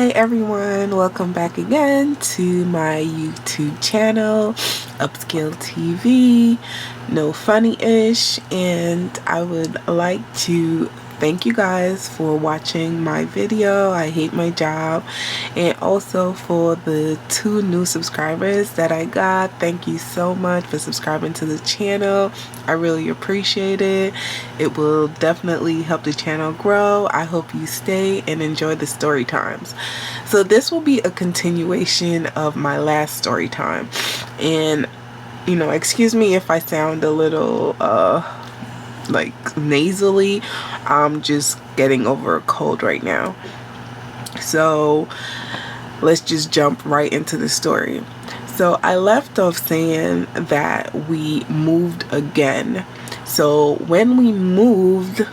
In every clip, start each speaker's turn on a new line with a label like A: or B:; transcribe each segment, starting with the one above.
A: Hi everyone, welcome back again to my YouTube channel, Upscale TV, no funny-ish, and I would like to thank you guys for watching my video. I hate my job. And also for the 2 new subscribers that I got, thank you so much for subscribing to the channel. I really appreciate it. It will definitely help the channel grow. I hope you stay and enjoy the story times. So this will be a continuation of my last story time, and excuse me if I sound a little like nasally. I'm just getting over a cold right now. So let's just jump right into the story. So I left off saying that we moved again. So when we moved,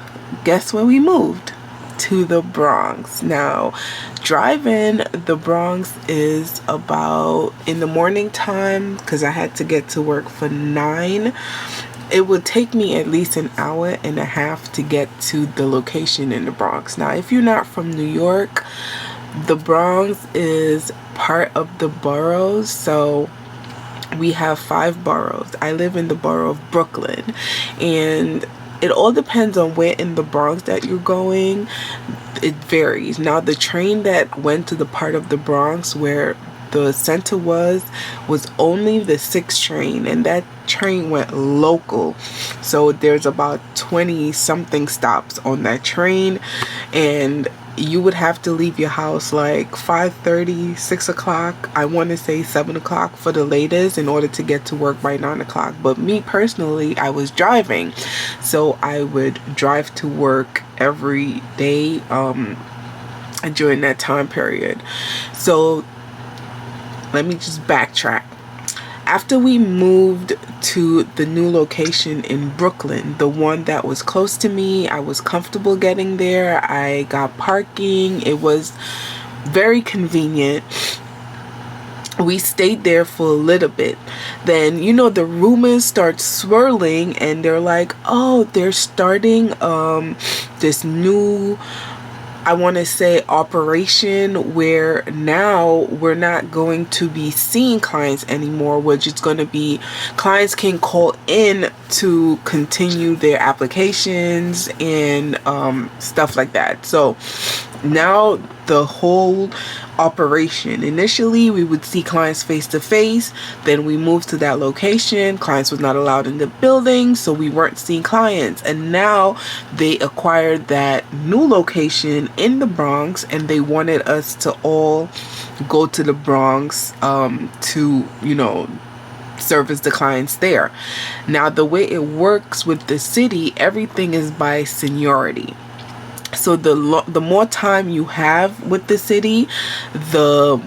A: guess where we moved? To the Bronx. Now, driving the Bronx is about, in the morning time, because I had to get to work for 9, it would take me at least an hour and a half to get to the location in the Bronx. Now, if you're not from New York, the Bronx is part of the boroughs. So we have 5 boroughs. I live in the borough of Brooklyn, and it all depends on where in the Bronx that you're going. It varies. Now, the train that went to the part of the Bronx where the center was only the 6th train, and that train went local. So there's about 20 something stops on that train, and you would have to leave your house like 5:30, 6 o'clock, I want to say 7 o'clock for the latest, in order to get to work by 9 o'clock. But me personally, I was driving, so I would drive to work every day during that time period. So let me just backtrack. After we moved to the new location in Brooklyn, the one that was close to me, I was comfortable getting there. I got parking. It was very convenient. We stayed there for a little bit. Then, the rumors start swirling, and they're like, oh, they're starting this new, I want to say, operation where now we're not going to be seeing clients anymore. We're just going to be, clients can call in to continue their applications and stuff like that. So now the whole operation, initially we would see clients face to face, then we moved to that location. Clients was not allowed in the building, so we weren't seeing clients, and now they acquired that new location in the Bronx, and they wanted us to all go to the Bronx to service the clients there. Now, the way it works with the city, everything is by seniority. So the more time you have with the city, the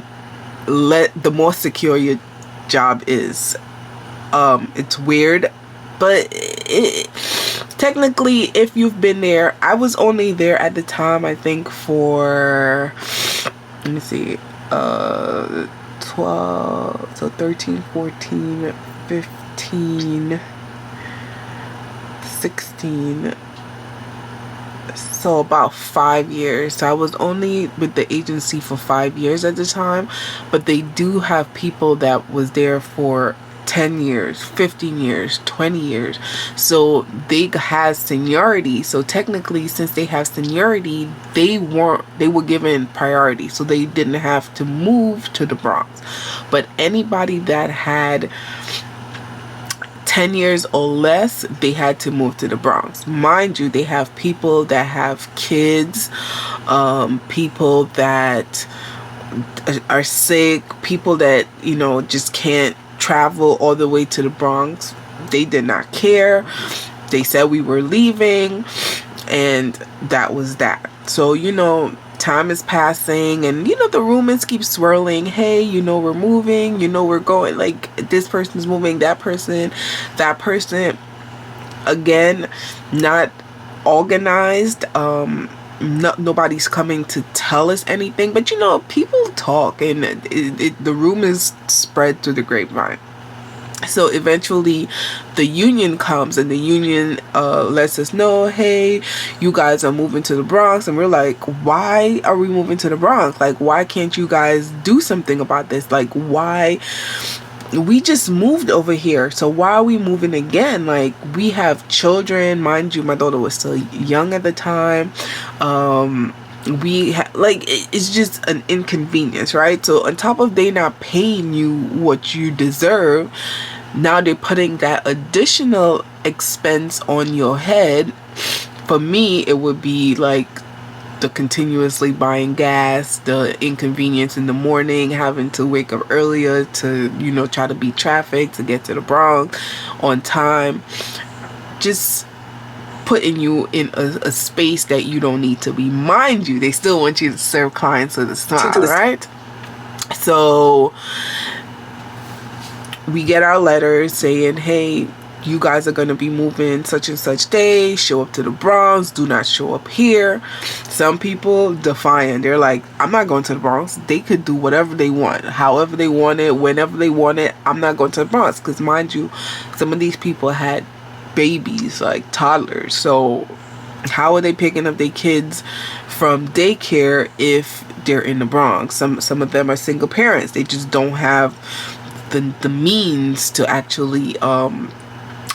A: more secure your job is. It's weird, but technically, if you've been there, I was only there at the time, I think, for, let me see, 12, so 13, 14, 15, 16, so about 5 years. So I was only with the agency for 5 years at the time, but they do have people that was there for 10 years, 15 years, 20 years. So they have seniority. So technically, since they have seniority, they were given priority, so they didn't have to move to the Bronx. But anybody that had 10 years or less, they had to move to the Bronx. Mind you, they have people that have kids, people that are sick, people that just can't travel all the way to the Bronx. They did not care. They said we were leaving, and that was that. So time is passing, and the rumors keep swirling. Hey, we're moving, we're going, like, this person's moving, that person. Again, not organized. Nobody's coming to tell us anything, but people talk, and the rumors spread through the grapevine. So eventually the union comes, and the union lets us know, hey, you guys are moving to the Bronx. And we're like, why are we moving to the Bronx? Like, why can't you guys do something about this? Like, why? We just moved over here, so why are we moving again? Like, we have children, mind you, my daughter was still young at the time. Like, it's just an inconvenience, right? So on top of they not paying you what you deserve, now they're putting that additional expense on your head. For me, it would be like the continuously buying gas, the inconvenience in the morning, having to wake up earlier to, you know, try to beat traffic to get to the Bronx on time, just putting you in a space that you don't need to be. Mind you, they still want you to serve clients with a smile, right? So we get our letters saying, hey, you guys are going to be moving such and such day, show up to the Bronx, do not show up here. Some people defiant, they're like, I'm not going to the Bronx. They could do whatever they want, however they want it, whenever they want it. I'm not going to the Bronx. Because mind you, some of these people had babies, like toddlers. So how are they picking up their kids from daycare if they're in the Bronx? Some of them are single parents. They just don't have the means to actually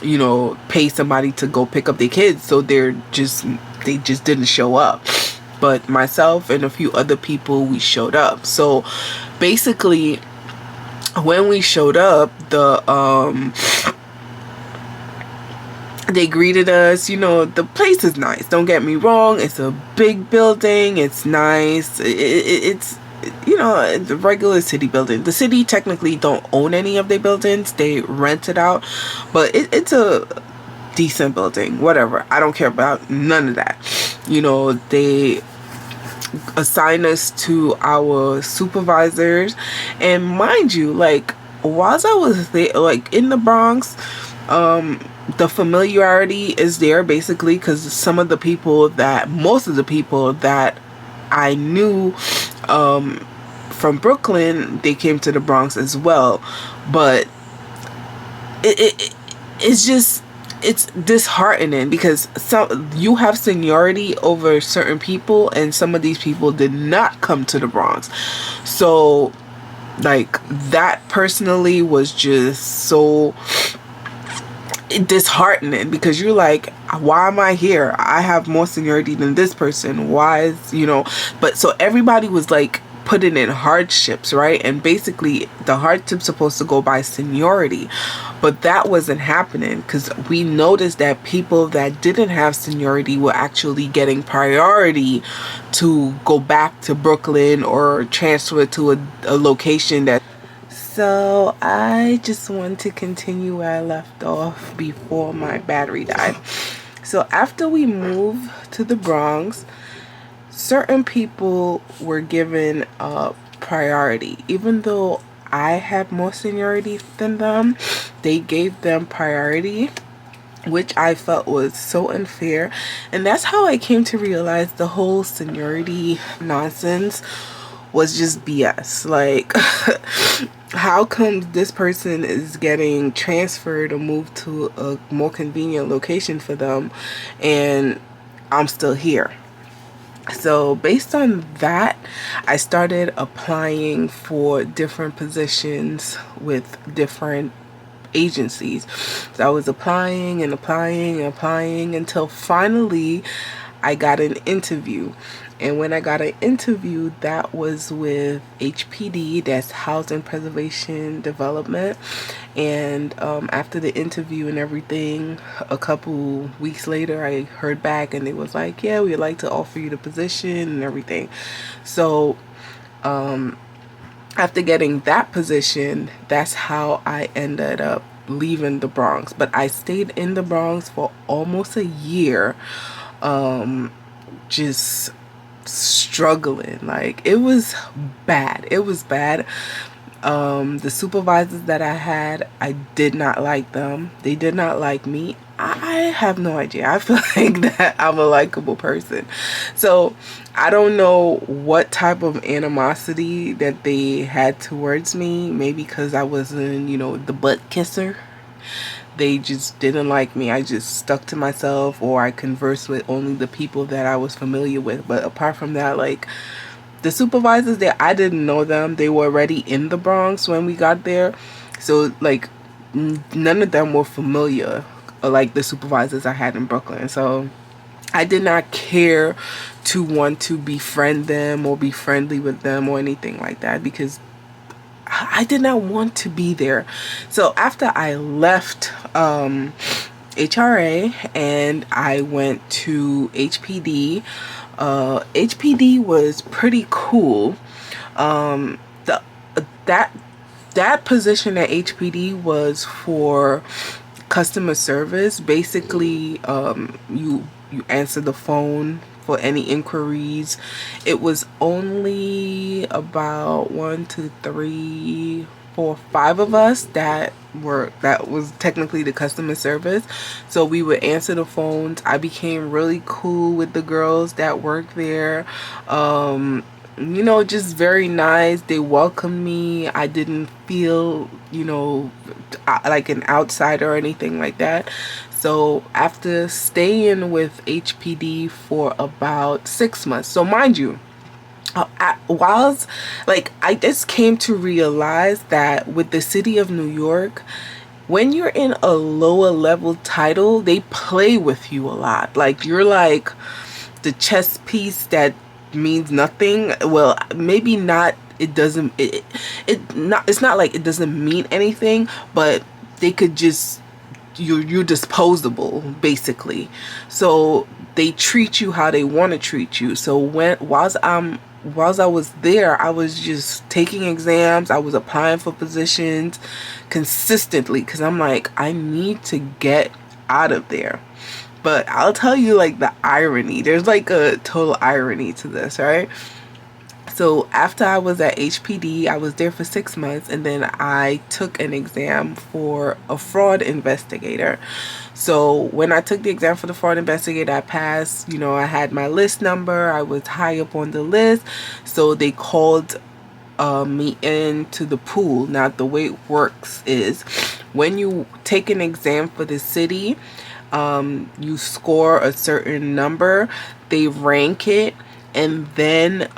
A: you know, pay somebody to go pick up their kids. So they just didn't show up. But myself and a few other people, we showed up. So basically, when we showed up, they greeted us. You know, the place is nice, don't get me wrong. It's a big building, it's nice. It's, you know, the regular city building. The city technically don't own any of their buildings, they rent it out, but it's a decent building, whatever. I don't care about none of that. You know, they assign us to our supervisors, and mind you, like, whilst I was there, like in the Bronx, the familiarity is there basically, because most of the people that I knew from Brooklyn, they came to the Bronx as well. But it's disheartening, because you have seniority over certain people, and some of these people did not come to the Bronx. So like, that personally was just so disheartening, because you're like, why am I here? I have more seniority than this person. Why is, you know? But so everybody was like putting in hardships, right? And basically the hardship's supposed to go by seniority, but that wasn't happening, because we noticed that people that didn't have seniority were actually getting priority to go back to Brooklyn or transfer to a location that. So I just want to continue where I left off before my battery died. So after we moved to the Bronx, certain people were given priority. Even though I had more seniority than them, they gave them priority, which I felt was so unfair. And that's how I came to realize the whole seniority nonsense was just BS. Like, how come this person is getting transferred or moved to a more convenient location for them and I'm still here? So based on that, I started applying for different positions with different agencies. So I was applying and applying and applying until finally I got an interview. And when I got an interview, that was with HPD, that's Housing Preservation Development. And after the interview and everything, a couple weeks later, I heard back, and they was like, yeah, we'd like to offer you the position and everything. So after getting that position, that's how I ended up leaving the Bronx. But I stayed in the Bronx for almost a year, just struggling. Like, it was bad. The supervisors that I had, I did not like them. They did not like me I have no idea. I feel like that I'm a likable person. So I don't know what type of animosity that they had towards me. Maybe because I wasn't, the butt kisser. They just didn't like me. I just stuck to myself, or I conversed with only the people that I was familiar with. But apart from that, like, the supervisors there, I didn't know them. They were already in the Bronx when we got there. So, like, none of them were familiar, like the supervisors I had in Brooklyn. So I did not care to want to befriend them or be friendly with them or anything like that, because I did not want to be there. So after I left HRA and I went to HPD, HPD was pretty cool. The that position at HPD was for customer service. Basically, you answer the phone for any inquiries. It was only about 1, 2, 3, 4, 5 of us that was technically the customer service. So we would answer the phones. I became really cool with the girls that worked there. Just very nice. They welcomed me. I didn't feel, like an outsider or anything like that. So after staying with HPD for about 6 months, so mind you, whilst, like, I just came to realize that with the city of New York, when you're in a lower level title, they play with you a lot. Like, you're like the chess piece that means nothing. Well, maybe not. It's not like it doesn't mean anything, but they could just, you're disposable, basically. So they treat you how they want to treat you. So whilst I was there, I was just taking exams. I was applying for positions consistently because I'm like, I need to get out of there. But I'll tell you, like, the irony. There's like a total irony to this, right? So after I was at HPD, I was there for 6 months, and then I took an exam for a fraud investigator. So when I took the exam for the fraud investigator, I passed. I had my list number. I was high up on the list. So they called me into the pool. Now, the way it works is when you take an exam for the city, you score a certain number, they rank it, and then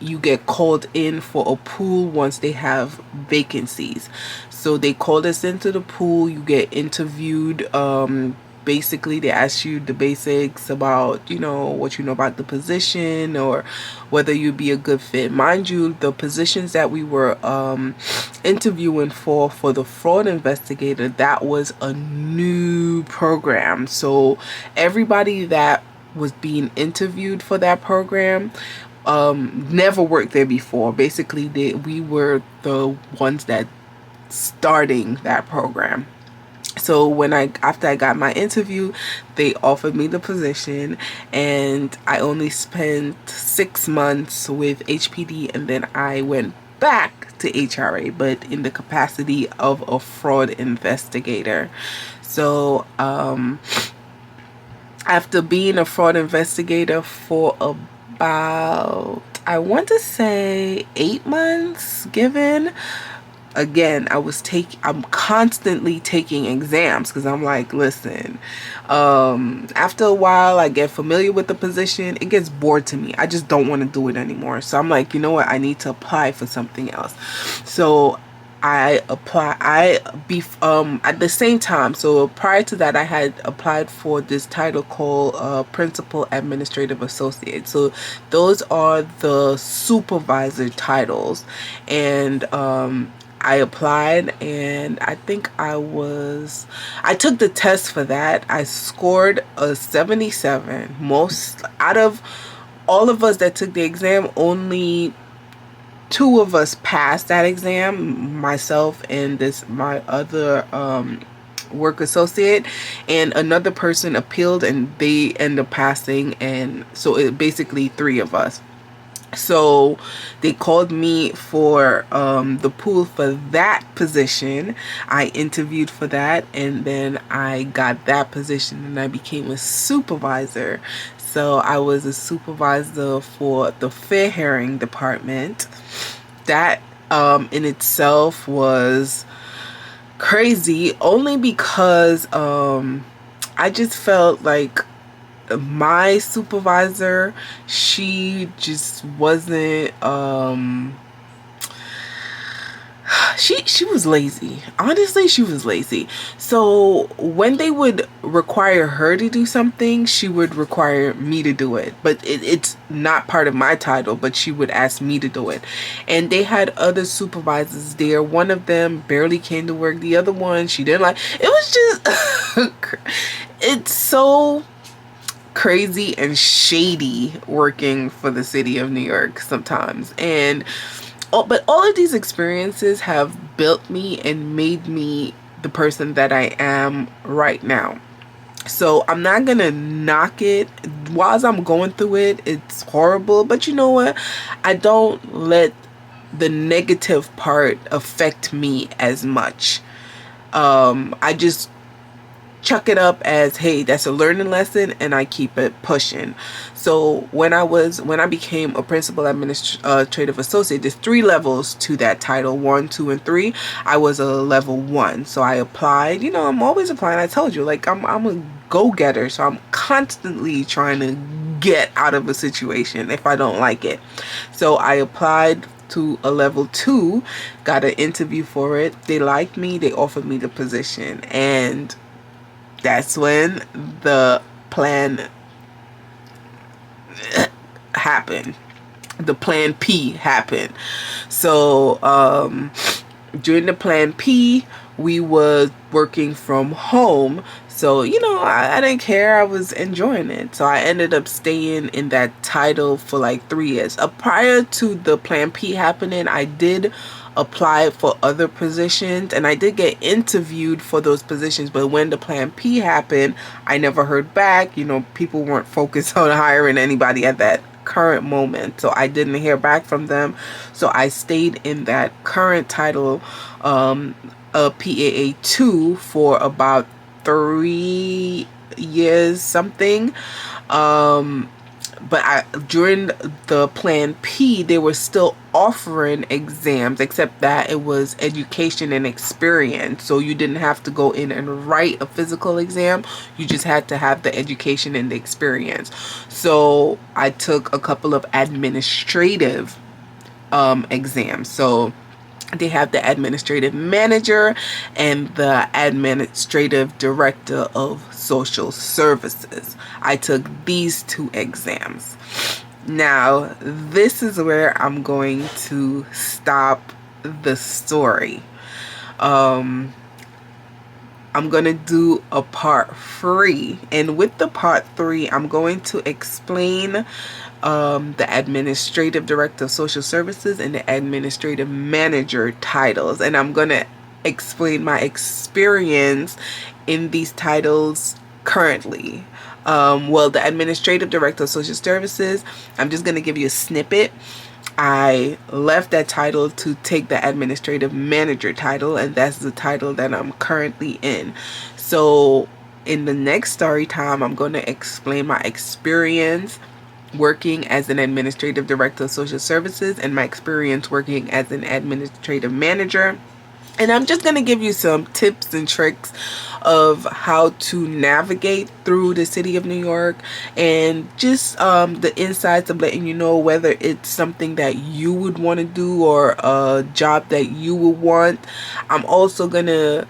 A: you get called in for a pool once they have vacancies. So they called us into the pool. You get interviewed. Basically, they ask you the basics about, what you know about the position, or whether you'd be a good fit. Mind you, the positions that we were interviewing for the fraud investigator, that was a new program. So everybody that was being interviewed for that program never worked there before. Basically, we were the ones that starting that program. So after I got my interview, they offered me the position, and I only spent 6 months with HPD, and then I went back to HRA, but in the capacity of a fraud investigator. So after being a fraud investigator for about, I want to say, 8 months, given, again, I'm constantly taking exams because I'm like, listen, after a while I get familiar with the position, it gets bored to me. I just don't want to do it anymore. So I'm like, you know what, I need to apply for something else. So I at the same time, so prior to that, I had applied for this title called Principal Administrative Associate. So those are the supervisor titles, and I applied, and I think I took the test for that. I scored a 77. Most out of all of us that took the exam, only 2 of us passed that exam, myself and my other work associate, and another person appealed and they ended up passing, and so it basically 3 of us. So they called me for the pool for that position. I interviewed for that, and then I got that position and I became a supervisor. So I was a supervisor for the fair herring department. That in itself was crazy, only because I just felt like my supervisor, she just wasn't she was lazy. Honestly, she was lazy. So when they would require her to do something, she would require me to do it. But it's not part of my title, but she would ask me to do it. And they had other supervisors there. One of them barely came to work. The other one, she didn't like. It was just it's so crazy and shady working for the city of New York sometimes. And but all of these experiences have built me and made me the person that I am right now. So I'm not gonna knock it. While I'm going through it, it's horrible, but you know what, I don't let the negative part affect me as much. I just chuck it up as, hey, that's a learning lesson, and I keep it pushing. So when I became a principal administrative associate, there's 3 levels to that title, 1, 2, and 3. I was a level 1, so I applied. You know, I'm always applying. I told you, like, I'm a go-getter, so I'm constantly trying to get out of a situation if I don't like it. So I applied to a level 2, got an interview for it. They liked me. They offered me the position, and that's when the plan happened. The plan P happened. So during the plan P, we were working from home. So, you know, I didn't care. I was enjoying it. So I ended up staying in that title for like 3 years. Prior to the plan P happening, I did apply for other positions, and I did get interviewed for those positions. But when the plan P happened, I never heard back. You know, people weren't focused on hiring anybody at that current moment, so I didn't hear back from them. So I stayed in that current title, a PAA 2, for about 3 years something. But during the plan P, they were still offering exams, except that it was education and experience. So you didn't have to go in and write a physical exam. You just had to have the education and the experience. So I took a couple of administrative exams. So they have the administrative manager and the administrative director of social services. I took these 2 exams. Now, this is where I'm going to stop the story. I'm going to do a part 3. And with the part 3, I'm going to explain the administrative director of social services and the administrative manager titles. And I'm going to explain my experience in these titles currently. Well, the administrative director of social services, I'm just going to give you a snippet. I left that title to take the administrative manager title, and that's the title that I'm currently in. So in the next story time, I'm going to explain my experience working as an administrative director of social services and my experience working as an administrative manager. And I'm just going to give you some tips and tricks of how to navigate through the city of New York, and just the insights of letting you know whether it's something that you would want to do or a job that you would want. I'm also going to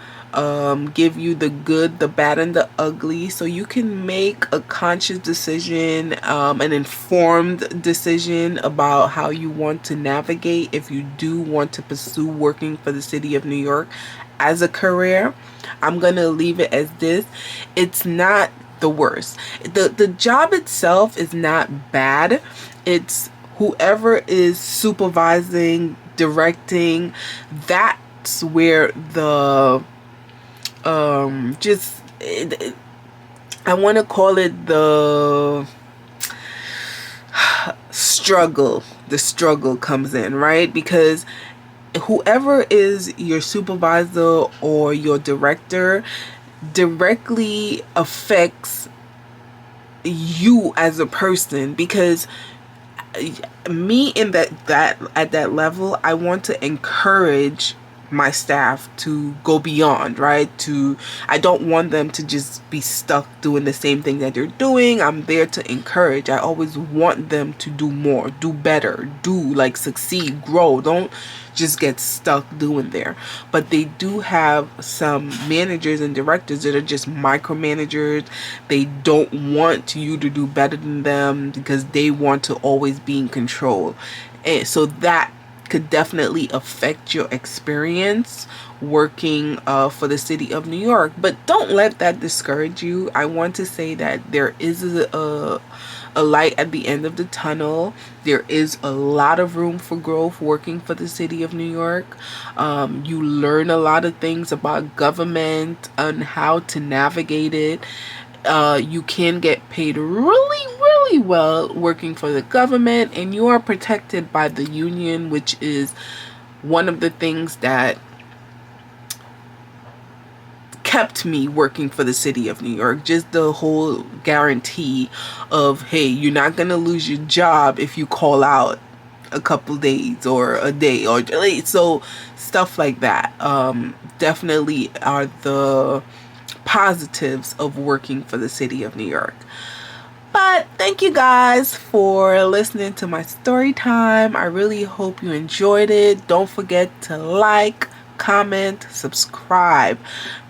A: give you the good, the bad, and the ugly, so you can make a conscious decision, an informed decision about how you want to navigate if you do want to pursue working for the city of New York as a career. I'm gonna leave it as this. It's not the worst. The job itself is not bad. It's whoever is supervising, directing, that's where the I want to call it the struggle comes in, right? Because whoever is your supervisor or your director directly affects you as a person. Because me in that at that level, I want to encourage my staff to go beyond, right? I don't want them to just be stuck doing the same thing that they're doing. I'm there to encourage. I always want them to do more, do better, like succeed, grow. Don't just get stuck doing there. But they do have some managers and directors that are just micromanagers. They don't want you to do better than them because they want to always be in control. And so that could definitely affect your experience working for the city of New York. But don't let that discourage you. I want to say that there is a light at the end of the tunnel. There is a lot of room for growth working for the city of New York. You learn a lot of things about government and how to navigate it. You can get paid really well working for the government, and you are protected by the union, which is one of the things that kept me working for the city of New York. Just the whole guarantee of, hey, you're not gonna lose your job if you call out a couple days or a day or late. So stuff like that definitely are the positives of working for the city of New York. But thank you guys for listening to my story time. I really hope you enjoyed it. Don't forget to like, comment, subscribe.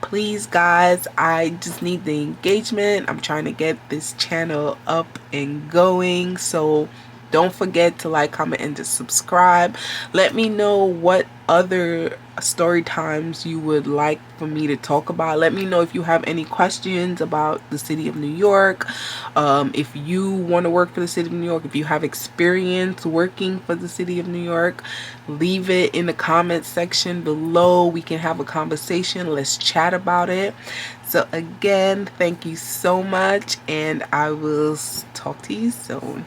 A: Please guys, I just need the engagement. I'm trying to get this channel up and going. So don't forget to like, comment, and to subscribe. Let me know what other story times you would like for me to talk about. Let me know if you have any questions about the city of New York. If you want to work for the city of New York, if you have experience working for the city of New York, leave it in the comment section below. We can have a conversation. Let's chat about it. So again, thank you so much, and I will talk to you soon.